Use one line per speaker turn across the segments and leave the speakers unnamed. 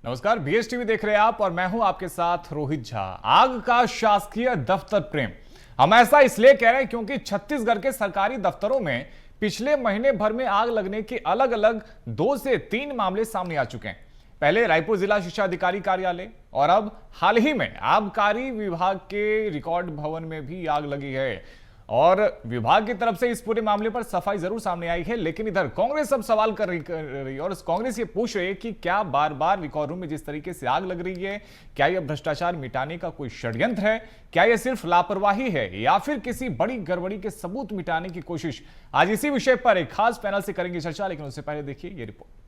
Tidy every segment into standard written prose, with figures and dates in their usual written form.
नमस्कार, BS TV देख रहे हैं आप और मैं हूं आपके साथ रोहित झा। आग का शासकीय दफ्तर प्रेम। हम ऐसा इसलिए कह रहे हैं क्योंकि छत्तीसगढ़ के सरकारी दफ्तरों में पिछले महीने भर में आग लगने के अलग अलग 2 से 3 मामले सामने आ चुके हैं। पहले रायपुर जिला शिक्षा अधिकारी कार्यालय और अब हाल ही में आबकारी विभाग के रिकॉर्ड भवन में भी आग लगी है। और विभाग की तरफ से इस पूरे मामले पर सफाई जरूर सामने आई है, लेकिन इधर कांग्रेस अब सवाल कर रही है और कांग्रेस ये पूछ रही है कि क्या बार बार रिकॉर्ड रूम में जिस तरीके से आग लग रही है, क्या यह भ्रष्टाचार मिटाने का कोई षड्यंत्र है, क्या यह सिर्फ लापरवाही है या फिर किसी बड़ी गड़बड़ी के सबूत मिटाने की कोशिश। आज इसी विषय पर एक खास पैनल से करेंगे चर्चा, लेकिन उससे पहले देखिए ये रिपोर्ट।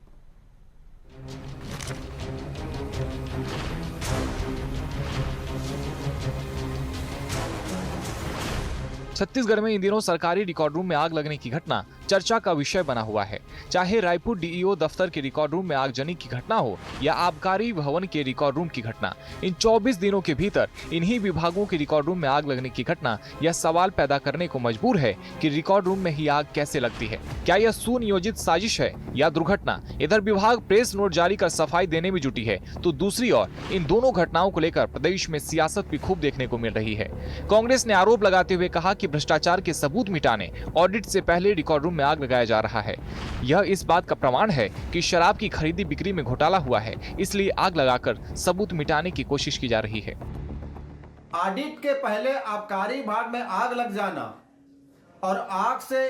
छत्तीसगढ़ में इन दिनों सरकारी रिकॉर्ड रूम में आग लगने की घटना चर्चा का विषय बना हुआ है। चाहे रायपुर डीईओ दफ्तर के रिकॉर्ड रूम में आगजनी की घटना हो या आबकारी भवन के रिकॉर्ड रूम की घटना, इन 24 दिनों के भीतर इन्हीं विभागों के रिकॉर्ड रूम में आग लगने की घटना यह सवाल पैदा करने को मजबूर है कि रिकॉर्ड रूम में ही आग कैसे लगती है। क्या यह सुनियोजित साजिश है या दुर्घटना? इधर विभाग प्रेस नोट जारी कर सफाई देने में जुटी है, तो दूसरी ओर इन दोनों घटनाओं को लेकर प्रदेश में सियासत भी खूब देखने को मिल रही है। कांग्रेस ने आरोप लगाते हुए कहा कि भ्रष्टाचार के सबूत मिटाने ऑडिट से पहले रिकॉर्ड रूम में आग लगाया जा रहा है। यह इस बात का प्रमाण है कि शराब की खरीदी बिक्री में घोटाला हुआ है, इसलिए आग लगाकर सबूत मिटाने की कोशिश की जा रही है।
ऑडिट के पहले आबकारी विभाग में आग लग जाना और आग से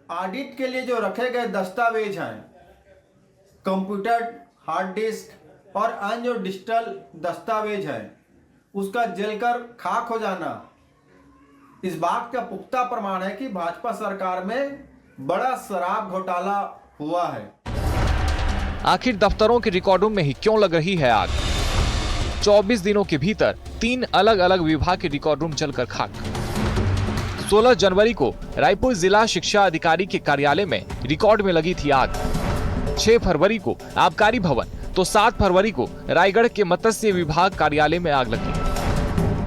ऑडिट के लिए जो रखे गए दस्तावेज हैं, कंप्यूटर, हार्ड डिस्क और अन्य जो डिजिटल दस्तावेज हैं, उसका जलकर खाक हो जाना इस बात का पुख्ता प्रमाण है कि भाजपा सरकार में बड़ा शराब घोटाला हुआ है।
आखिर दफ्तरों के रिकॉर्ड रूम में ही क्यों लग रही है आग? 24 दिनों के भीतर 3 अलग अलग विभाग के रिकॉर्ड रूम जलकर खाक। 16 जनवरी को रायपुर जिला शिक्षा अधिकारी के कार्यालय में रिकॉर्ड में लगी थी आग। 6 फरवरी को आबकारी भवन, तो 7 फरवरी को रायगढ़ के मत्स्य विभाग कार्यालय में आग लगी।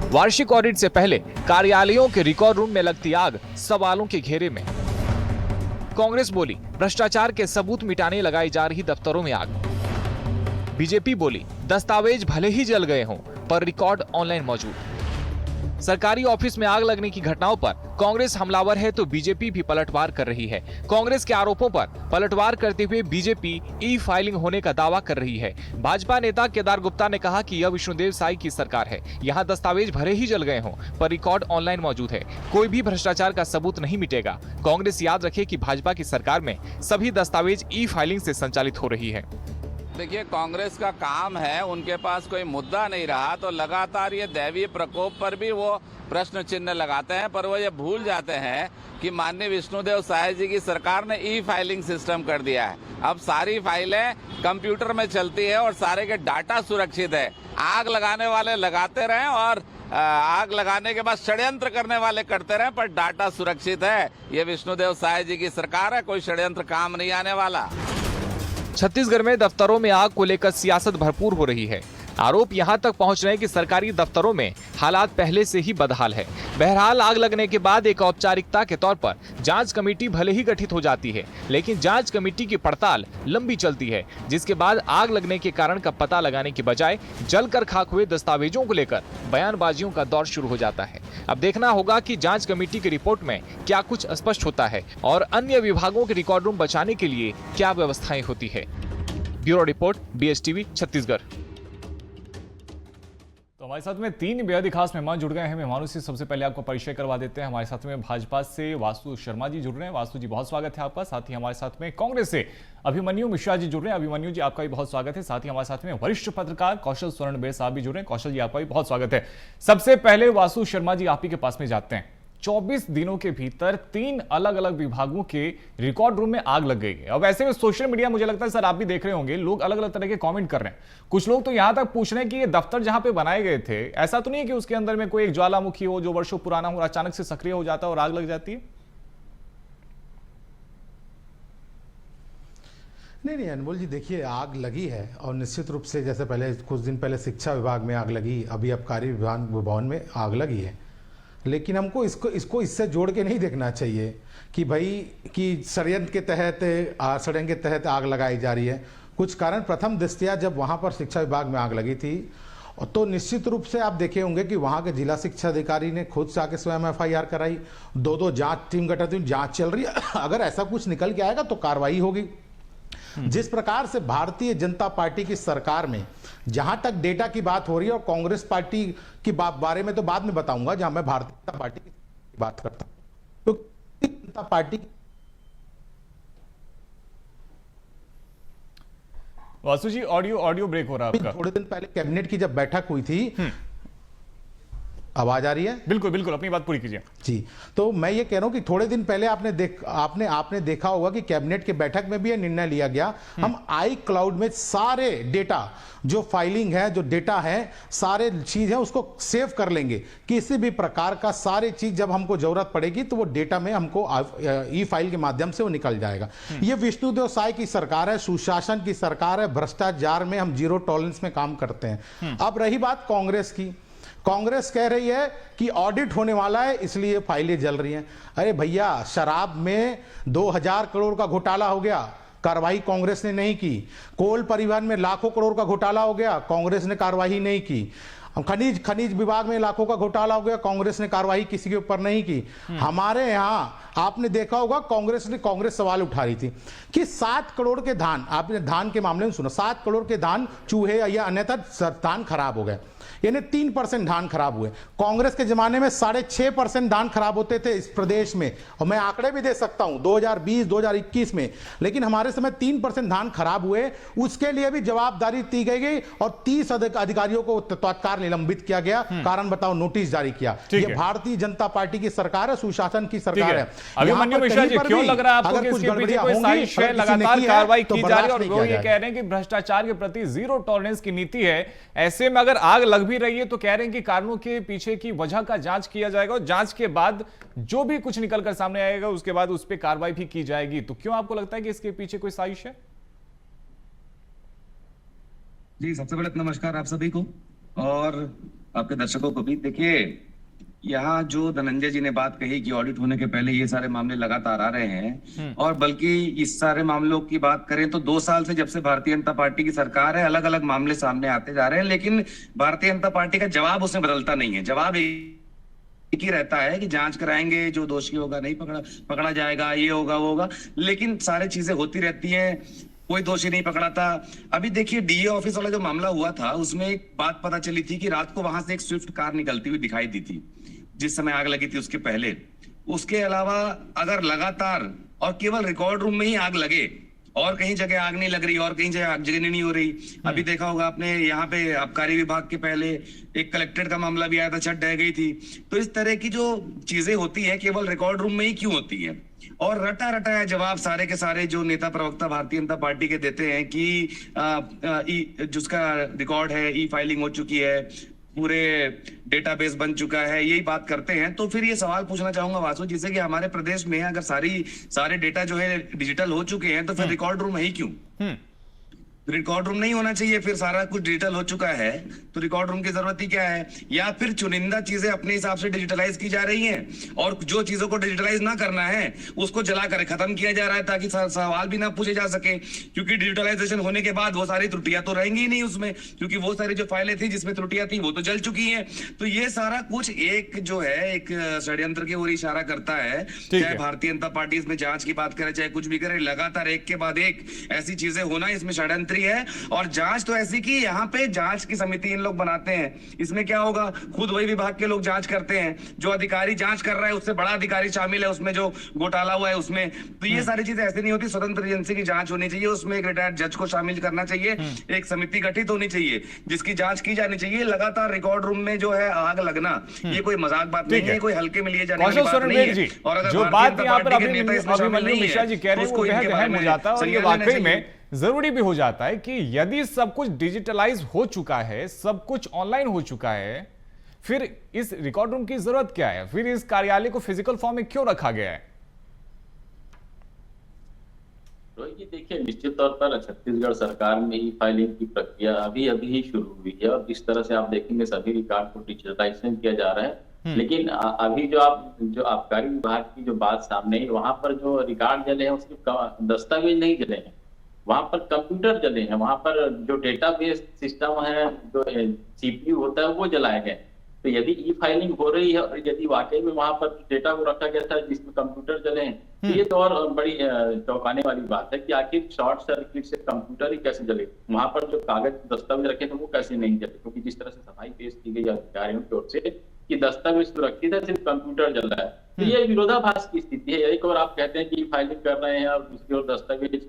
वार्षिक ऑडिट से पहले कार्यालयों के रिकॉर्ड रूम में लगती आग सवालों के घेरे में। कांग्रेस बोली भ्रष्टाचार के सबूत मिटाने लगाई जा रही दफ्तरों में आग। बीजेपी बोली दस्तावेज भले ही जल गए हों पर रिकॉर्ड ऑनलाइन मौजूद। सरकारी ऑफिस में आग लगने की घटनाओं पर कांग्रेस हमलावर है तो बीजेपी भी पलटवार कर रही है। कांग्रेस के आरोपों पर पलटवार करते हुए बीजेपी ई फाइलिंग होने का दावा कर रही है। भाजपा नेता केदार गुप्ता ने कहा कि यह विष्णुदेव साई की सरकार है, यहाँ दस्तावेज भले ही जल गए हों पर रिकॉर्ड ऑनलाइन मौजूद है, कोई भी भ्रष्टाचार का सबूत नहीं मिटेगा। कांग्रेस याद रखे कि भाजपा की सरकार में सभी दस्तावेज ई फाइलिंग से संचालित हो रही है।
देखिए, कांग्रेस का काम है, उनके पास कोई मुद्दा नहीं रहा तो लगातार ये दैवीय प्रकोप पर भी वो प्रश्न चिन्ह लगाते हैं, पर वो ये भूल जाते हैं कि माननीय विष्णुदेव साय जी की सरकार ने ई फाइलिंग सिस्टम कर दिया है। अब सारी फाइलें कंप्यूटर में चलती है और सारे के डाटा सुरक्षित है। आग लगाने वाले लगाते रहें और आग लगाने के बाद षड्यंत्र करने वाले करते रहें, पर डाटा सुरक्षित है। ये विष्णुदेव साय जी की सरकार है, कोई षड्यंत्र काम नहीं आने वाला।
छत्तीसगढ़ में दफ्तरों में आग को लेकर सियासत भरपूर हो रही है। आरोप यहां तक पहुंच रहे हैं कि सरकारी दफ्तरों में हालात पहले से ही बदहाल है। बहरहाल आग लगने के बाद एक औपचारिकता के तौर पर जांच कमेटी भले ही गठित हो जाती है, लेकिन जांच कमेटी की पड़ताल लंबी चलती है, जिसके बाद आग लगने के कारण का पता लगाने की बजाय जलकर खाक हुए दस्तावेजों को लेकर बयानबाजियों का दौर शुरू हो जाता है। अब देखना होगा कि जांच कमेटी की रिपोर्ट में क्या कुछ स्पष्ट होता है और अन्य विभागों के रिकॉर्ड रूम बचाने के लिए क्या व्यवस्थाएं होती है। Bureau report, BS TV, Chhattisgarh. तो हमारे साथ में 3 बेहद ही खास मेहमान जुड़ गए हैं। मेहमानों से सबसे पहले आपको परिचय करवा देते हैं। हमारे साथ में भाजपा से वासु शर्मा जी जुड़ रहे हैं। वासु जी, बहुत स्वागत है आपका। साथ ही हमारे साथ में कांग्रेस से अभिमन्यु मिश्रा जी जुड़ रहे हैं। अभिमन्यु जी, आपका भी बहुत स्वागत है। साथ ही हमारे साथ में वरिष्ठ पत्रकार कौशल स्वर्णबेर साहब भी जुड़ रहे हैं। कौशल जी, आपका भी बहुत स्वागत है। सबसे पहले वासु शर्मा जी, आप ही के पास में जाते हैं। 24 दिनों के भीतर 3 अलग अलग विभागों के रिकॉर्ड रूम में आग लग गई है। अब ऐसे में सोशल मीडिया, मुझे लगता है सर आप भी देख रहे होंगे, लोग अलग अलग तरह के कमेंट कर रहे हैं। कुछ लोग तो यहां तक पूछ रहे हैं कि ये दफ्तर जहां पे बनाए गए थे, ऐसा तो नहीं है कि उसके अंदर में कोई एक ज्वालामुखी हो जो वर्षों पुराना हो, अचानक से सक्रिय हो जाता है और आग लग जाती है?
नहीं अनमोल जी, देखिए आग लगी है और निश्चित रूप से जैसे पहले कुछ दिन पहले शिक्षा विभाग में आग लगी, अभी आबकारी विभाग भवन में आग लगी है। लेकिन हमको इसको इससे जोड़ के नहीं देखना चाहिए कि भाई कि षड्यंत्र के तहत आग लगाई जा रही है। कुछ कारण प्रथम दृष्टया जब वहां पर शिक्षा विभाग में आग लगी थी तो निश्चित रूप से आप देखे होंगे कि वहां के जिला शिक्षा अधिकारी ने खुद से आके स्वयं एफआईआर कराई, दो जांच टीम गठित हुई, जांच चल रही है। अगर ऐसा कुछ निकल के आएगा तो कार्रवाई होगी। जिस प्रकार से भारतीय जनता पार्टी की सरकार में जहां तक डेटा की बात हो रही है, और कांग्रेस पार्टी की बारे में तो बाद में बताऊंगा, जहां मैं भारतीय जनता पार्टी की बात करता हूं, तो जनता पार्टी
वासु जी ऑडियो ब्रेक हो रहा है आपका।
थोड़े दिन पहले कैबिनेट की जब बैठक हुई थी, आवाज आ रही है?
बिल्कुल बिल्कुल, अपनी बात पूरी कीजिए
जी। तो मैं ये कह रहा हूं कि थोड़े दिन पहले आपने देखा होगा कि कैबिनेट की बैठक में भी यह निर्णय लिया गया, हम आई क्लाउड में सारे डेटा जो फाइलिंग है, जो डेटा है, सारे चीज है उसको सेव कर लेंगे। किसी भी प्रकार का सारे चीज जब हमको जरूरत पड़ेगी तो वो डेटा में हमको ई फाइल के माध्यम से वो निकल जाएगा। ये विष्णुदेव साय की सरकार है, सुशासन की सरकार है, भ्रष्टाचार में हम जीरो टॉलरेंस में काम करते हैं। अब रही बात कांग्रेस की, कांग्रेस कह रही है कि ऑडिट होने वाला है इसलिए फाइलें जल रही हैं। अरे भैया, शराब में 2000 करोड़ का घोटाला हो गया, कार्रवाई कांग्रेस ने नहीं की। कोल परिवहन में लाखों करोड़ का घोटाला हो गया, कांग्रेस ने कार्रवाई नहीं की। खनिज विभाग में लाखों का घोटाला हो गया, कांग्रेस ने कार्रवाई किसी के ऊपर नहीं की। हमारे यहां आपने देखा होगा कांग्रेस सवाल उठा रही थी कि 7 करोड़ के धान, आपने धान के मामले में सुना, 7 करोड़ के धान चूहे या अन्यथा धान खराब हो गए, यानी 3% धान खराब हुए। कांग्रेस के जमाने में 6.5% धान खराब होते थे इस प्रदेश में, और मैं आंकड़े भी दे सकता हूं 2020 2021 में, लेकिन हमारे समय 3% धान खराब हुए। उसके लिए भी जवाबदारी दी गई और 30 अधिकारियों को तत्काल निलंबित किया गया। कारण बताओ, नोटिस जारी किया। ये भारतीय जनता पार्टी की सरकार है, सुशासन की सरकार है।
अभिमन्यु मिश्रा जी, क्यों लग रहा है आपको कि इसके पीछे कोई साजिश है? लगातार कार्रवाई की जा रही है और वो ये कह रहे हैं कि भ्रष्टाचार के प्रति जीरो टॉलरेंस की नीति है। ऐसे में अगर आग लग भी रही है तो कह रहे हैं कि कारणों के पीछे की वजह का जांच किया जाएगा और जांच के बाद जो भी कुछ निकलकर सामने आएगा उसके बाद उस पर कार्रवाई भी की जाएगी। तो क्यों आपको लगता है कि इसके पीछे कोई साजिश है?
जी, सबसे पहले नमस्कार आप सभी को और आपके दर्शकों को भी। देखिए, यहाँ जो धनंजय जी ने बात कही कि ऑडिट होने के पहले ये सारे मामले लगातार आ रहे हैं, और बल्कि इस सारे मामलों की बात करें तो 2 साल से जब से भारतीय जनता पार्टी की सरकार है, अलग अलग मामले सामने आते जा रहे हैं, लेकिन भारतीय जनता पार्टी का जवाब उसमें बदलता नहीं है। जवाब एक ही रहता है कि जांच कराएंगे, जो दोषी होगा नहीं पकड़ा जाएगा, ये होगा वो होगा, लेकिन सारी चीजें होती रहती हैं, कोई दोषी नहीं पकड़ा था। अभी देखिए, डीए ऑफिस वाला जो मामला हुआ था उसमें एक बात पता चली थी कि रात को वहां से एक स्विफ्ट कार निकलती हुई दिखाई दी थी जिस समय आग लगी थी उसके पहले। उसके अलावा अगर लगातार और केवल रिकॉर्ड रूम में ही आग लगे और कहीं जगह आग नहीं लग रही और कहीं जगह आगजनी नहीं हो रही। अभी देखा होगा आपने, यहाँ पे आबकारी विभाग के पहले एक कलेक्टेड का मामला भी आया था, छत ढह गई थी। तो इस तरह की जो चीजें होती है केवल रिकॉर्ड रूम में ही क्यों होती है? और रटा रटाया जवाब सारे के सारे जो नेता प्रवक्ता भारतीय जनता पार्टी के देते हैं कि जिसका रिकॉर्ड है, ई फाइलिंग हो चुकी है, पूरे डेटाबेस बन चुका है, यही बात करते हैं। तो फिर ये सवाल पूछना चाहूंगा वासु जी से कि हमारे प्रदेश में अगर सारे डेटा जो है डिजिटल हो चुके हैं तो फिर रिकॉर्ड रूम है ही क्यों? रिकॉर्ड रूम नहीं होना चाहिए। फिर सारा कुछ डिजिटल हो चुका है तो रिकॉर्ड रूम की जरूरत ही क्या है? या फिर चुनिंदा चीजें अपने हिसाब से डिजिटलाइज की जा रही हैं और जो चीजों को डिजिटलाइज ना करना है उसको जलाकर खत्म किया जा रहा है ताकि सवाल भी ना पूछे जा सके, क्योंकि डिजिटलाइजेशन होने के बाद वो सारी त्रुटियां तो रहेंगी ही नहीं उसमें, क्योंकि वो सारी जो फाइलें थी जिसमें त्रुटियां थी वो तो जल चुकी हैं। तो ये सारा कुछ एक जो है एक षड्यंत्र की ओर इशारा करता है। चाहे भारतीय जनता पार्टी इसमें जांच की बात करे चाहे कुछ भी करे, लगातार एक के बाद एक ऐसी चीजें होना इसमें षड्यंत्र है। और जांच तो ऐसी कि यहाँ पे जांच की समिति इन लोग बनाते हैं, इसमें क्या होगा, खुद वही विभाग के लोग जांच करते हैं, जो अधिकारी जांच कर रहा है उससे बड़ा अधिकारी शामिल है उसमें, जो घोटाला हुआ है उसमें। तो ये सारी चीजें ऐसी नहीं होती, स्वतंत्र एजेंसी की जांच होनी चाहिए, उसमें एक रिटायर्ड जज को शामिल करना चाहिए, एक समिति गठित होनी चाहिए जिसकी जांच की जानी चाहिए। लगातार रिकॉर्ड रूम में जो है आग लगना ये कोई मजाक बात नहीं है, कोई हल्के में लिए जाने वाली बात नहीं है। और अगर
जो बात यहाँ पर अभिमन्यु मिश्रा जी कह रहे हैं वो बेहद अहम हो जाता है और ये वाकई में जरूरी भी हो जाता है कि यदि सब कुछ डिजिटलाइज हो चुका है, सब कुछ ऑनलाइन हो चुका है, फिर इस रिकॉर्ड रूम की जरूरत क्या है? फिर इस कार्यालय को फिजिकल फॉर्म में क्यों रखा गया है?
रोहित जी, देखिए, निश्चित तौर पर छत्तीसगढ़ सरकार में ई फाइलिंग की प्रक्रिया अभी ही शुरू हुई है और जिस तरह से आप देखेंगे सभी रिकॉर्ड को डिजिटलाइजेशन किया जा रहा है। लेकिन अभी जो आबकारी विभाग की जो बात सामने है, वहां पर जो रिकॉर्ड जले हैं उसके दस्तावेज नहीं जले हैं, वहां पर कंप्यूटर जले हैं, वहां पर जो डेटाबेस सिस्टम है, जो सीपीयू होता है वो जलाए गए। तो यदि ई फाइलिंग हो रही है और यदि वाकई में वहां पर डेटा को रखा गया था जिसमें कंप्यूटर जले हैं, तो ये तो और बड़ी चौंकाने वाली बात है कि आखिर शॉर्ट सर्किट से कंप्यूटर ही कैसे जले, वहां पर जो कागज दस्तावेज रखे थे वो कैसे नहीं जले, क्योंकि जिस तरह से सफाई पेश की गई अधिकारियों की ओर से कि दस्तावेज सुरक्षित है, सिर्फ कंप्यूटर जल रहा है। तो ये विरोधाभास की स्थिति है। एक और आप कहते हैं कि फाइलिंग कर रहे हैं और दूसरी ओर दस्तावेज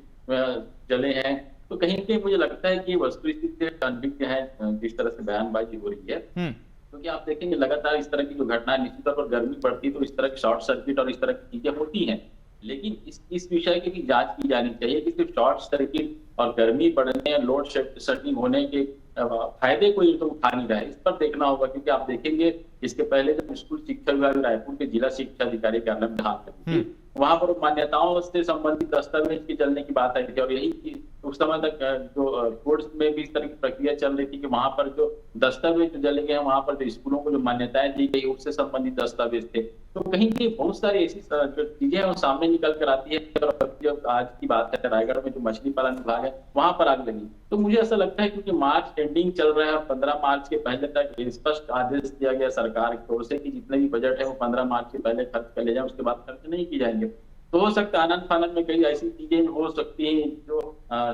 जले हैं, तो कहीं ना कहीं मुझे लगता है कि वस्तुस्थिति से अनभिज्ञ है जिस तरह से बयानबाजी हो रही है। क्योंकि आप देखेंगे लगातार इस तरह की जो घटनाएं, निश्चित तौर पर गर्मी पड़ती है तो इस तरह की शॉर्ट सर्किट और इस तरह की चीजें होती हैं, लेकिन इस विषय की भी जांच की जानी चाहिए कि सिर्फ शॉर्ट सर्किट और गर्मी पड़ने, लोड शेडिंग होने के फायदे कोई तो उठा नहीं रहा है, इस पर देखना होगा। क्योंकि आप देखेंगे इसके पहले जब स्कूल शिक्षा विभाग रायपुर के जिला शिक्षा अधिकारी कार्यालय में हाथ लगी थी, वहां पर मान्यताओं से संबंधित दस्तावेज के चलने की बात आई थी, और यही उस समय तक जो कोर्ट्स में भी इस तरह की प्रक्रिया चल रही थी कि वहां पर जो दस्तावेज जो जले गए हैं, वहां पर जो स्कूलों को जो मान्यताएं दी गई उससे संबंधित दस्तावेज थे। तो कहीं भी बहुत सारी ऐसी जो चीजें हैं वो सामने निकल कर आती है। और जब आज की बात है, रायगढ़ में जो मछली पालन विभाग है वहां पर आग लगी, तो मुझे ऐसा लगता है क्योंकि मार्च एंडिंग चल रहा है और 15 मार्च के पहले तक स्पष्ट आदेश दिया गया सरकार की ओर से कि जितने भी बजट है वो 15 मार्च के पहले खर्च कर ले जाए, उसके बाद खर्च नहीं किए जाएंगे। तो हो सकता है आनंद फानंद में कई ऐसी चीजें हो सकती हैं जो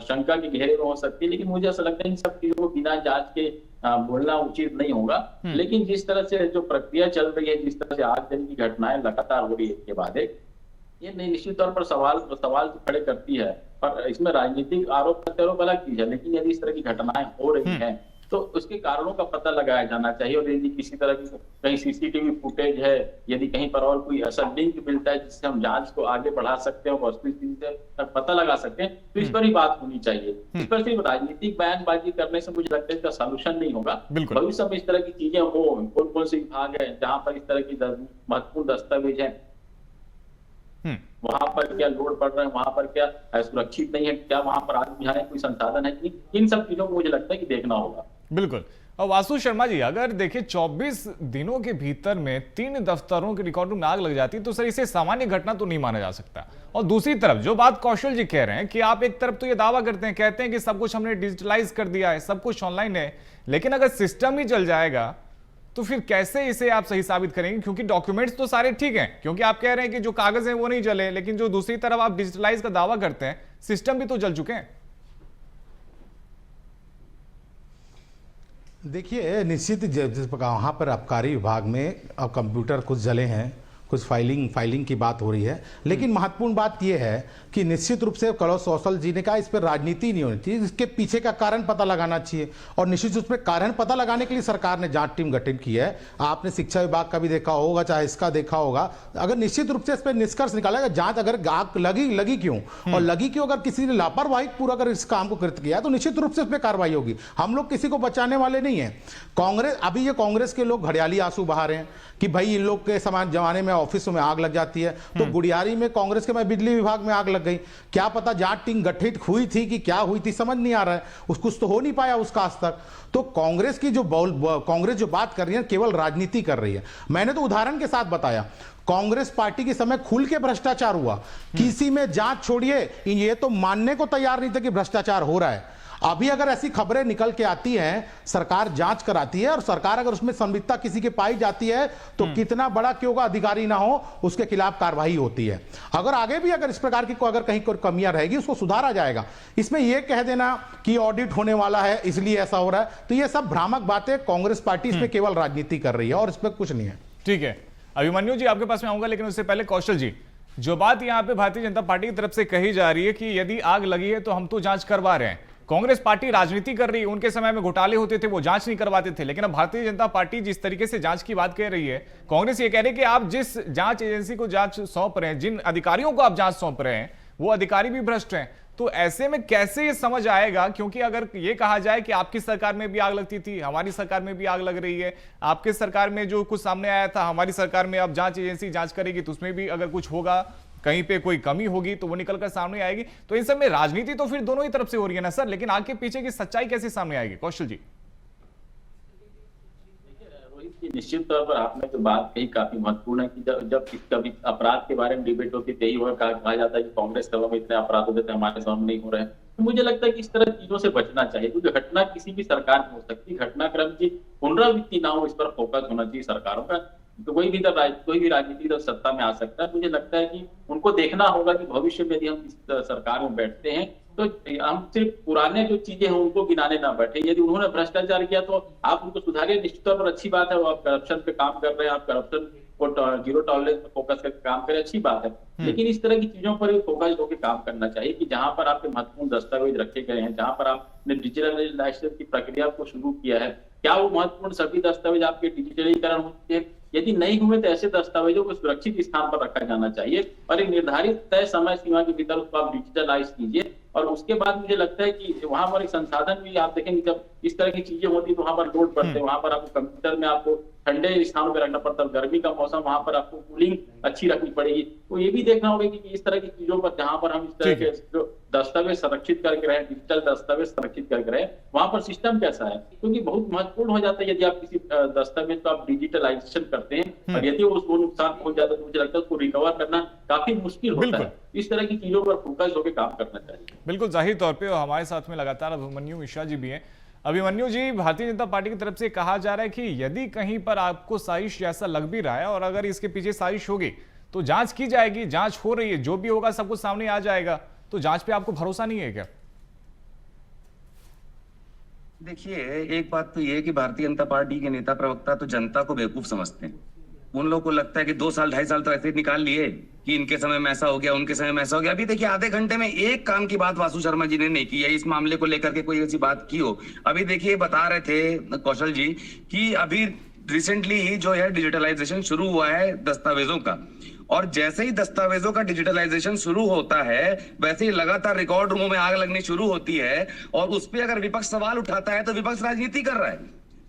शंका के घेरे में हो सकती है, लेकिन मुझे ऐसा लगता है इन सब चीजों को बिना जांच के बोलना उचित नहीं होगा। लेकिन जिस तरह से जो प्रक्रिया चल रही है, जिस तरह से आगजनी की घटनाएं लगातार हो रही है एक के बाद एक, ये निश्चित तौर पर सवाल तो खड़े करती है। और इसमें राजनीतिक आरोप प्रत्यारोप अलग चीज है, लेकिन यदि इस तरह की घटनाएं हो रही हैं तो उसके कारणों का पता लगाया जाना चाहिए। और यदि किसी तरह की कहीं सीसीटीवी फुटेज है, यदि कहीं पर और कोई ऐसा लिंक मिलता है जिससे हम जांच को आगे बढ़ा सकते हैं, वस्तुस्थिति से पता लगा सकते हैं, तो इस पर ही बात होनी चाहिए। इस पर सिर्फ राजनीतिक बयानबाजी करने से मुझे लगता है इसका सॉल्यूशन नहीं होगा। भविष्य में इस तरह की चीजें हो, कौन कौन से विभाग है जहां पर इस तरह की महत्वपूर्ण दस्तावेज है, वहां पर क्या लोड पड़ रहा है, वहां पर क्या सुरक्षित नहीं है, क्या वहां पर आग बुझाने कोई संसाधन है कि इन सब चीजों को मुझे लगता है कि देखना होगा।
बिल्कुल। और वासु शर्मा जी, अगर देखिए 24 दिनों के भीतर में 3 दफ्तरों के रिकॉर्ड में आग लग जाती तो सर इसे सामान्य घटना तो नहीं माना जा सकता। और दूसरी तरफ जो बात कौशल जी कह रहे हैं कि आप एक तरफ तो ये दावा करते हैं, कहते हैं कि सब कुछ हमने डिजिटलाइज कर दिया है, सब कुछ ऑनलाइन है, लेकिन अगर सिस्टम ही जल जाएगा तो फिर कैसे इसे आप सही साबित करेंगे? क्योंकि डॉक्यूमेंट्स तो सारे ठीक हैं, क्योंकि आप कह रहे हैं कि जो कागज हैं वो नहीं जले, लेकिन जो दूसरी तरफ आप डिजिटलाइज का दावा करते हैं, सिस्टम भी तो जल चुके हैं।
देखिए, निश्चित वहाँ पर आबकारी विभाग में अब कंप्यूटर कुछ जले हैं, कुछ फाइलिंग की बात हो रही है, लेकिन महत्वपूर्ण बात यह है कि निश्चित रूप से कौशल कौशल जी ने कहा इस पर राजनीति नहीं होनी चाहिए, इसके पीछे का कारण पता लगाना चाहिए। और निश्चित रूप से कारण पता लगाने के लिए सरकार ने जांच टीम गठित की है। आपने शिक्षा विभाग का भी देखा होगा, चाहे इसका देखा होगा। अगर निश्चित रूप से इस पर निष्कर्ष निकालेगा, जांच अगर आग लगी क्यों और लगी क्यों, अगर किसी ने लापरवाही पूरा अगर इस काम को कृत किया तो निश्चित रूप से इस पर कार्रवाई होगी। हम लोग किसी को बचाने वाले नहीं है। कांग्रेस, अभी ये कांग्रेस के लोग घड़ियाली आंसू बहा रहे हैं कि भाई इन लोग के समान जमाने में ऑफिसों में आग लग जाती है, तो गुड़ियारी में कांग्रेस के में बिजली विभाग में आग लग गई। क्या पता जांच टीम गठित हुई थी कि क्या हुई थी, समझ नहीं आ रहा है। कुछ तो हो नहीं पाया उसका आज तक। तो कांग्रेस की कांग्रेस जो बात कर रही है केवल राजनीति कर रही है। मैंने तो उदाहरण के साथ बताया, कांग्रेस पार्टी के समय खुल के भ्रष्टाचार हुआ, किसी में जांच छोड़िए, ये तो मानने को तैयार नहीं थे कि भ्रष्टाचार हो रहा है। अभी अगर ऐसी खबरें निकल के आती हैं, सरकार जांच कराती है और सरकार अगर उसमें संलिप्तता किसी की पाई जाती है तो कितना बड़ा क्यों का अधिकारी ना हो, उसके खिलाफ कार्रवाई होती है। अगर आगे भी अगर इस प्रकार की अगर कहीं कोई कमियां रहेगी उसको सुधारा जाएगा। इसमें यह कह देना कि ऑडिट होने वाला है इसलिए ऐसा हो रहा है, तो यह सब भ्रामक बातें। कांग्रेस पार्टी इसमें केवल राजनीति कर रही है और इसमें कुछ नहीं है।
ठीक है, अभिमन्यु जी आपके पास में आऊंगा, लेकिन उससे पहले कौशल जी, जो बात यहां पे भारतीय जनता पार्टी की तरफ से कही जा रही है कि यदि आग लगी है तो हम तो जांच करवा रहे हैं, कांग्रेस पार्टी राजनीति कर रही है, उनके समय में घोटाले होते थे वो जांच नहीं करवाते थे, लेकिन अब भारतीय जनता पार्टी जिस तरीके से जांच की बात कह रही है, कांग्रेस ये कह रही है कि आप जिस जांच एजेंसी को जांच सौंप रहे हैं, जिन अधिकारियों को आप जांच सौंप रहे हैं, वो अधिकारी भी भ्रष्ट हैं। तो ऐसे में कैसे ये समझ आएगा? क्योंकि अगर ये कहा जाए कि आपकी सरकार में भी आग लगती थी, हमारी सरकार में भी आग लग रही है, आपके सरकार में जो कुछ सामने आया था, हमारी सरकार में अब जांच एजेंसी जांच करेगी, तो उसमें भी अगर कुछ होगा, कहीं पे कोई कमी होगी तो वो निकलकर सामने आएगी। तो इन सब में राजनीति तो फिर दोनों ही तरफ से हो रही है ना सर, लेकिन आगे पीछे की सच्चाई कैसे सामने आएगी? कौशल जी।
रोहित जी, निश्चित तौर पर आपने जो बात कही काफी महत्वपूर्ण है कि जब कभी अपराध के बारे में डिबेट होती है, यही कहा जाता है कि कांग्रेस सभा में इतने अपराध होते थे, हमारे सभा में नहीं हो रहे हैं। तो मुझे लगता है कि इस तरह की चीजों से बचना चाहिए, क्योंकि घटना किसी भी सरकार में हो सकती है, घटनाक्रम की पुनरावृत्ति ना हो, इस पर फोकस होना चाहिए सरकारों का। तो कोई भी राजनीतिक दल सत्ता में आ सकता है। मुझे लगता है कि उनको देखना होगा कि भविष्य में यदि हम इस सरकार में बैठते हैं तो हम सिर्फ पुराने जो चीजें हैं उनको गिनाने ना बैठे। यदि उन्होंने भ्रष्टाचार किया तो आप उनको सुधारिए, निश्चित तौर पर अच्छी बात है। वो आप करप्शन पे काम कर रहे हैं, आप करप्शन को जीरो टॉलरेंस पे फोकस करके काम करें, अच्छी बात है। लेकिन इस तरह की चीजों पर फोकस होकर काम करना चाहिए कि जहां पर आपके महत्वपूर्ण दस्तावेज रखे गए हैं, जहां पर आपने डिजिटलाइजेशन की प्रक्रिया को शुरू किया है, क्या वो महत्वपूर्ण सभी दस्तावेज आपके डिजिटलीकरण होते हैं? यदि नहीं हुए तो ऐसे दस्तावेजों को सुरक्षित स्थान पर रखा जाना चाहिए और एक निर्धारित तय समय सीमा के भीतर उसको आप डिजिटलाइज कीजिए। और उसके बाद मुझे लगता है कि वहां पर एक संसाधन भी आप देखेंगे, जब इस तरह की चीजें होती है तो वहां पर लोड पड़ते हैं, वहां पर आपको कंप्यूटर में आपको ठंडे स्थानों पर रखना पड़ता है, गर्मी का मौसम वहां पर आपको कूलिंग अच्छी रखनी पड़ेगी। तो ये भी देखना होगा कि इस तरह की चीजों पर जहां पर हम इस तरह के जो दस्तावेज संरक्षित करके रहे, डिजिटल दस्तावेज संरक्षित करके रहे, वहां पर सिस्टम कैसा है, क्योंकि बहुत महत्वपूर्ण हो जाता है यदि आप किसी दस्तावेज को आप डिजिटलाइजेशन करते हैं और यदि उसको नुकसान हो जाता है तो मुझे लगता है उसको रिकवर करना काफी मुश्किल होता है। इस तरह की चीजों पर फोकस होकर काम करना चाहिए।
बिल्कुल जाहिर तौर पे हमारे साथ में लगातार अभिमन्यु मिश्रा जी भी हैं। अभिमन्यु जी, भारतीय जनता पार्टी की तरफ से कहा जा रहा है कि यदि कहीं पर आपको साजिश जैसा लग भी रहा है और अगर इसके पीछे साजिश होगी तो जांच की जाएगी, जांच हो रही है, जो भी होगा सब कुछ सामने आ जाएगा। तो जांच पे आपको भरोसा नहीं है क्या?
देखिए, एक बात तो ये है कि भारतीय जनता पार्टी के नेता प्रवक्ता तो जनता को बेवकूफ समझते हैं। उन लोगों को लगता है कि 2 साल 2.5 साल तो ऐसे ही निकाल लिए कि इनके समय में ऐसा हो गया, उनके समय में ऐसा हो गया। अभी देखिए, आधे घंटे में एक काम की बात वासु शर्मा जी ने नहीं की है, इस मामले को लेकर के कोई ऐसी बात की हो। अभी देखिए, बता रहे थे कौशल जी कि अभी रिसेंटली ही जो है डिजिटलाइजेशन शुरू हुआ है दस्तावेजों का, और जैसे ही दस्तावेजों का डिजिटलाइजेशन शुरू होता है वैसे ही लगातार रिकॉर्ड रूमों में आग लगनी शुरू होती है। और उस पर अगर विपक्ष सवाल उठाता है तो विपक्ष राजनीति कर रहा है,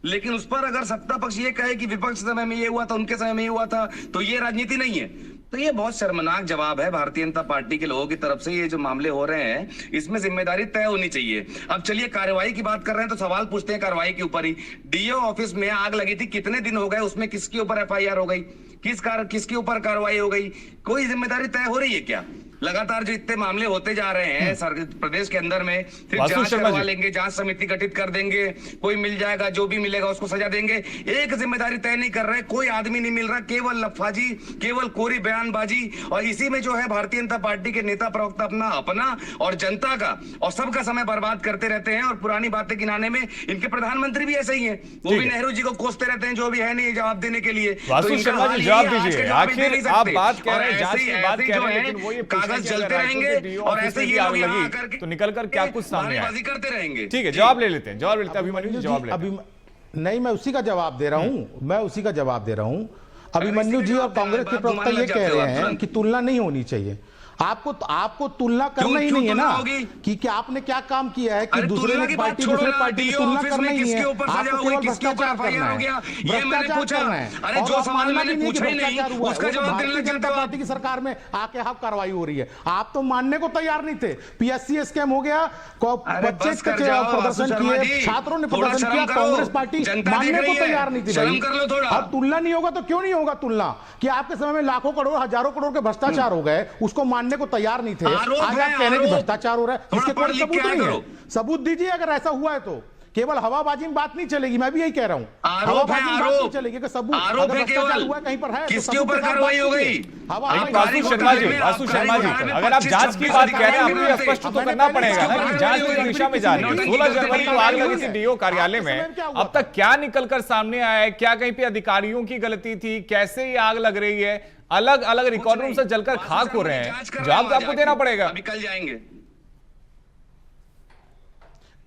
लेकिन उस पर अगर सत्ता पक्ष ये कहे कि विपक्ष समय में ये हुआ था, उनके समय में ये हुआ था, तो ये राजनीति नहीं है। तो ये बहुत शर्मनाक जवाब है भारतीय जनता पार्टी के लोगों की तरफ से। ये जो मामले हो रहे हैं इसमें जिम्मेदारी तय होनी चाहिए। अब चलिए, कार्रवाई की बात कर रहे हैं तो सवाल पूछते हैं कार्रवाई के ऊपर ही। डीओ ऑफिस में आग लगी थी, कितने दिन हो गए, उसमें किसके ऊपर एफआईआर हो गई, किसके ऊपर कार्रवाई हो गई? कोई जिम्मेदारी तय हो रही है क्या? लगातार जो इतने मामले होते जा रहे हैं प्रदेश के अंदर में, सिर्फ जांच करवा लेंगे, जांच समिति गठित कर देंगे, कोई मिल जाएगा, जो भी मिलेगा उसको सजा देंगे। एक जिम्मेदारी तय नहीं कर रहे, कोई आदमी नहीं मिल रहा, केवल लफाजी, केवल कोरी बयानबाजी। और इसी में जो है भारतीय जनता पार्टी के नेता प्रवक्ता अपना और जनता का और सबका समय बर्बाद करते रहते हैं। और पुरानी बातें गिनाने में इनके प्रधानमंत्री भी ऐसे ही है, वो भी नेहरू जी को कोसते रहते हैं, जो भी है नहीं जवाब देने के लिए।
वासु शर्मा जी, जवाब दीजिए। आखिर आप बात कह रहे हैं, जांच की बात कह रहे हैं, लेकिन वो ये कागज
चलते रहेंगे और ऐसे ये लोग यहाँ आकर
तो निकल कर क्या कुछ सामने आए
करते रहेंगे।
ठीक है, जवाब ले लेते हैं, जवाब ले लेते हैं। अभिमन्यु जी जवाब लेते हैं।
नहीं, मैं उसी का जवाब दे रहा हूं। अभिमन्यु जी और कांग्रेस के प्रवक्ता ये कह रहे हैं कि तुलना नहीं होनी चाहिए। आपको तुलना करना ही नहीं है ना कि आपने क्या काम किया है कि दूसरे पार्टी की तुलना करना ही है। आपको केवल भ्रष्टाचार करना है, भ्रष्टाचार करना है।
अरे जो सवाल मैंने पूछा ही नहीं उसका जवाब
भारतीय जनता पार्टी की सरकार में आके हाफ कार्रवाई हो रही है। आप तो मानने को तैयार नहीं थे। पीएससी स्कैम हो गया, बच्चे प्रदर्शन किए, छात्रों ने प्रदर्शन किया, कांग्रेस पार्टी मानने को तैयार नहीं थी। भाई, अब तुलना नहीं होगा तो क्यों नहीं होगा तुलना कि आपके समय में लाखों करोड़, हजारों करोड़ के भ्रष्टाचार हो गए, उसको मानने को तैयार नहीं थे। आज आप कह रहे हैं कि भ्रष्टाचार हो रहा है, इसके कोई सबूत नहीं है। सबूत दीजिए अगर ऐसा हुआ है तो। केवल हवाबाजी में बात नहीं चलेगी, मैं भी यही कह रहा हूं। हवाबाजी में बात नहीं चलेगी कि सबूत अगर भ्रष्टाचार हुआ कहीं पर है,
किसके ऊपर कार्रवाई हो गई?
वासु शर्मा जी, अगर आप जांच की बात कह रहे हैं, आपको स्पष्ट तो करना पड़ेगा ना कि जांच किस दिशा में जा रही है। 16 जनवरी को आग लगी थी डीओ कार्यालय में, अब तक क्या निकलकर सामने आया है? क्या कहीं पे अधिकारियों की गलती थी? कैसे ये आग लग रही है? अलग अलग रिकॉर्ड रूम से जलकर खाक हो रहे हैं, जवाब तो आपको देना पड़ेगा।
अभी कल जाएंगे।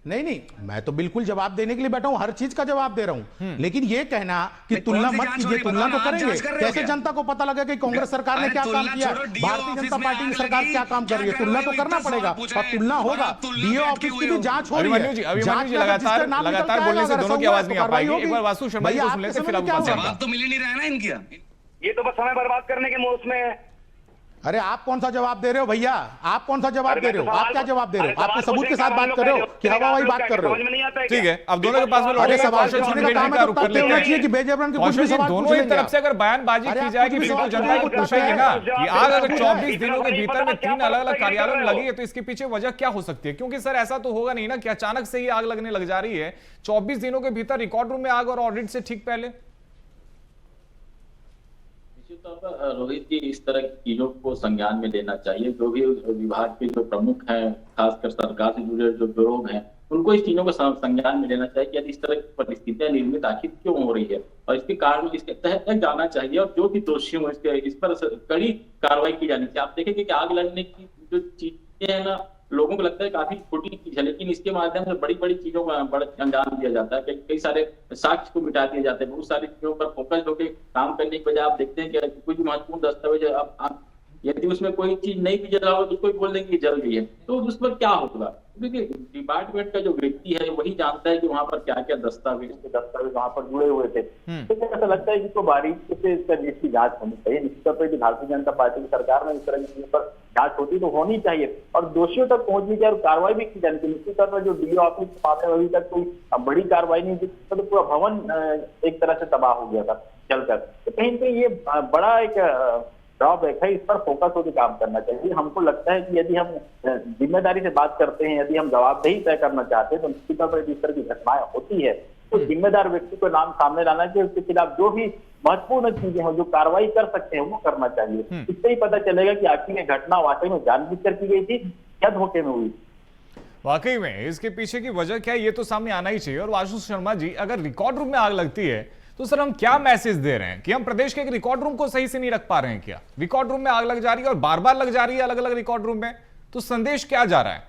नहीं, मैं तो बिल्कुल जवाब देने के लिए बैठा हूं, हर चीज का जवाब दे रहा हूं। लेकिन ये कहना कि तुलना मत कीजिए, तुलना तो करेंगे। कैसे जनता को पता लगे कि कांग्रेस सरकार ने क्या काम किया, भारतीय जनता पार्टी की सरकार क्या काम कर रही है? तुलना तो करना पड़ेगा और तुलना होगा। डीओ ऑफिस की भी जांच हो रही है।
अभिमन्यु जी लगातार बोलने से दोनों की आवाज नहीं आ पाएगी। एक बार वासु शर्मा जी को सुन लेते, फिर आपको
जवाब तो मिल ही नहीं रहा है ना इनका।
ये तो बस समय बर्बाद करने के मोह में है।
अरे आप कौन सा जवाब दे रहे हो भैया? आप कौन सा जवाब दे रहे हो? आप क्या जवाब दे रहे हो? आप सबूत के साथ बात कर रहे हो कि हवाई बात कर रहे हो?
ठीक है, अब दोनों के पास में
अरे सवाल पूछने का काम है तो तथ्य होना चाहिए कि बेजबरन के कुछ भी सवाल
दोनों ही तरफ से अगर बयानबाजी की जाए कि बिल्कुल जनता को पूछेंगे ना कि आग अगर 24 दिनों के भीतर में 3 अलग अलग कार्यालयों में लगी है तो इसके पीछे वजह क्या हो सकती है? क्योंकि सर ऐसा तो होगा नहीं ना कि अचानक से ही आग लगने लग जा रही है। 24 दिनों के भीतर रिकॉर्ड रूम में आग और ऑडिट से ठीक पहले
निश्चित तौर पर रोहित जी, इस तरह की चीजों को संज्ञान में लेना चाहिए। जो भी विभाग के जो प्रमुख हैं, खासकर सरकार से जुड़े जो लोग हैं, उनको इस चीजों को संज्ञान में लेना चाहिए कि यदि इस तरह की परिस्थितियां निर्मित आखिर क्यों हो रही है और इसके कारण इसके तहत जाना चाहिए और जो भी दोषी हो इस पर कड़ी कार्रवाई की जानी चाहिए। आप देखेंगे कि आग लगने की जो चीजें है ना, लोगों को लगता है काफी छोटी चीज है, लेकिन इसके माध्यम से बड़ी बड़ी चीजों को अंजाम दिया जाता है। कई सारे साक्ष्य को मिटा दिए जाते हैं। बहुत सारी चीजों पर फोकस होकर काम करने की वजह आप देखते हैं कि कोई भी महत्वपूर्ण दस्तावेज आप यदि उसमें कोई चीज नहीं भी जल रहा हो तो उसको बोल देंगे कि जल गई है, तो उस पर क्या होगा? क्योंकि डिपार्टमेंट का जो व्यक्ति है वही जानता है कि वहां पर क्या क्या दस्तावेज वहां पर जुड़े हुए थे। तो ऐसा लगता है कि तो बारीकी से इसकी जांच होनी चाहिए। निश्चित तौर पर भारतीय जनता पार्टी की सरकार में इस तरह की चीजों पर जांच होती तो होनी चाहिए और दोषियों तक पहुंचनी चाहिए और कार्रवाई भी की जानी चाहिए। निश्चित तौर पर जो डीओ ऑफिस मामले अभी तक कोई बड़ी कार्रवाई नहीं, तो पूरा भवन एक तरह से तबाह हो गया था चलकर। तो कहीं पे ये बड़ा एक ड्रॉबैक है, इस पर फोकस होकर काम करना चाहिए। हमको लगता है कि यदि हम जिम्मेदारी से बात करते हैं, यदि हम जवाबदेही तय करना चाहते हैं, तो निश्चित तौर पर इस तरह की घटनाएं होती है तो जिम्मेदार व्यक्ति को नाम सामने लाना चाहिए। उसके खिलाफ जो भी महत्वपूर्ण चीजें हो, जो कार्रवाई कर सकते हैं, वो करना चाहिए। इससे ही पता चलेगा कि आखिर ये घटना वाकई में जानबूझकर की गई थी या धोखे में हुई।
वाकई में इसके पीछे की वजह क्या है ये तो सामने आना ही चाहिए। और आशुतोष शर्मा जी, अगर रिकॉर्ड रूम में आग लगती है तो सर हम क्या मैसेज दे रहे हैं कि हम प्रदेश के एक रिकॉर्ड रूम को सही से नहीं रख पा रहे हैं? क्या रिकॉर्ड रूम में आग लग जा रही है और बार बार लग जा रही है अलग अलग रिकॉर्ड रूम में, तो संदेश क्या जा रहा है?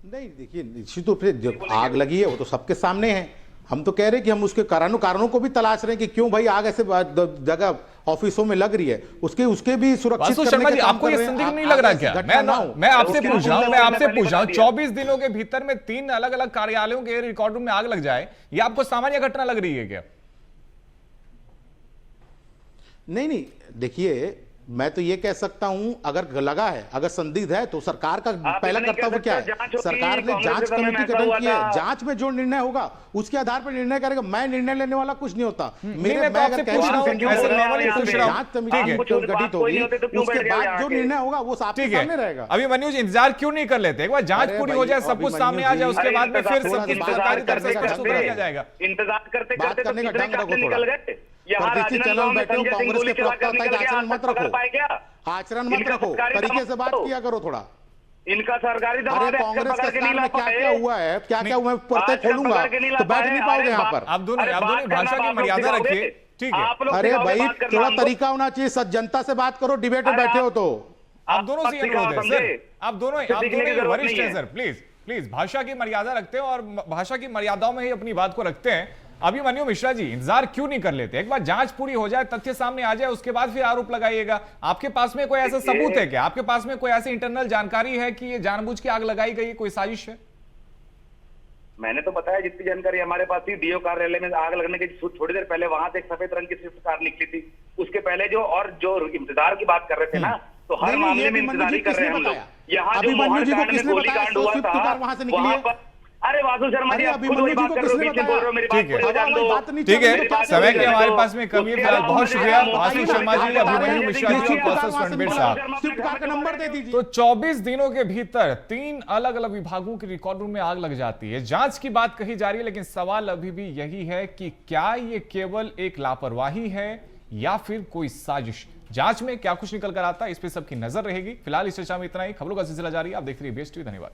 नहीं देखिए, निश्चित रूप से जो आग लगी है वो तो सबके सामने है। हम तो कह रहे हैं कि हम उसके कारणों को भी तलाश रहे हैं कि क्यों भाई आग ऐसे जगह ऑफिसों में लग रही है, उसके भी सुरक्षित करने
शर्मा जी,
का काम
आपको
कर
ये
रहे हैं।
संदिग्ध नहीं लग रहा क्या? मैं आपसे पूछ रहा हूं 24 दिनों के भीतर में 3 अलग अलग कार्यालयों के रिकॉर्ड रूम में आग लग जाए, ये आपको सामान्य घटना लग रही है क्या?
नहीं, देखिए मैं तो ये कह सकता हूं, अगर लगा है, अगर संदिग्ध है, तो सरकार का पहला कर्तव्य क्या है? सरकार ने जांच कमेटी गठन की है। जांच में जो निर्णय होगा उसके आधार पर निर्णय करेगा। मैं निर्णय लेने वाला कुछ नहीं होता। जांच कमेटी गठित होगी, उसके बाद जो निर्णय होगा वो आपके सामने रहेगा।
अभी मनीष इंतजार क्यों नहीं कर लेते? एक बार जांच पूरी हो जाए, सब कुछ सामने आ जाए, उसके बाद में फिर सब कुछ सरकारी तरफ से स्पष्ट किया जाएगा।
इंतजार करते
बात करने का ढंग रखो थोड़ा। प्रतिष्ठित चैनल में बैठे हो, कांग्रेस के प्रवक्ता होता है कि आचरण मत रखो, आचरण मत रखो, तरीके से बात किया करो थोड़ा।
इनका सरकारी
अरे कांग्रेस के सामने क्या क्या हुआ है, क्या क्या हुआ, पढ़ते खोलूंगा तो बैठ नहीं पाओगे यहाँ पर।
आप दोनों भाषा की मर्यादा रखिए, ठीक है?
अरे भाई थोड़ा तरीका होना चाहिए, जनता से बात करो, डिबेट में बैठे हो तो।
आप दोनों से अनुरोध है सर, आप दोनों वरिष्ठ हैं सर, प्लीज भाषा की मर्यादा रखते हैं और भाषा की मर्यादाओं में ही अपनी बात को रखते हैं। अभिमन्यु मिश्रा जी, इंतजार क्यों नहीं कर लेते? एक बार जांच पूरी हो जाए, तथ्य सामने आ जाए, उसके बाद फिर आरोप लगाइएगा। आपके पास में कोई ऐसा सबूत है क्या? आपके पास में कोई ऐसी इंटरनल जानकारी है कि ये जानबूझ के आग लगाई गई, कोई साजिश है?
मैंने तो बताया जितनी जानकारी हमारे पास थी। डीओ कार्यालय में आग लगने के थोड़ी देर पहले वहां से एक सफेद रंग की स्विफ्ट कार निकली थी। उसके पहले जो इंतजार की बात कर रहे थे ना, तो हर मामले में इंतजार ही कर रहे हैं हम लोग। यहाँ जो गोलीकांड हुआ था वहां पर, अरे वासु शर्मा जी, आप खुद वही बात कर रहे हो, बीच में बोल रहे हो, मेरी बात पूरी जान दो।
ठीक है, समय की हमारे पास में कमी है। फिलहाल बहुत शुक्रिया वासु शर्मा जी, अभिमन्यु मिश्रा जी और कौशल रणबीर साहब। तो 24 दिनों के भीतर 3 अलग अलग विभागों के रिकॉर्ड रूम में आग लग जाती है। जांच की बात कही जा रही है, लेकिन सवाल अभी भी यही है कि क्या ये केवल एक लापरवाही है या फिर कोई साजिश? जांच में क्या कुछ निकल कर आता है, इस पे सबकी नजर रहेगी। फिलहाल इस चर्चा में इतना ही। खबरों का सिलसिला जारी है, आप देखते रहिए बेस्ट टीवी। धन्यवाद।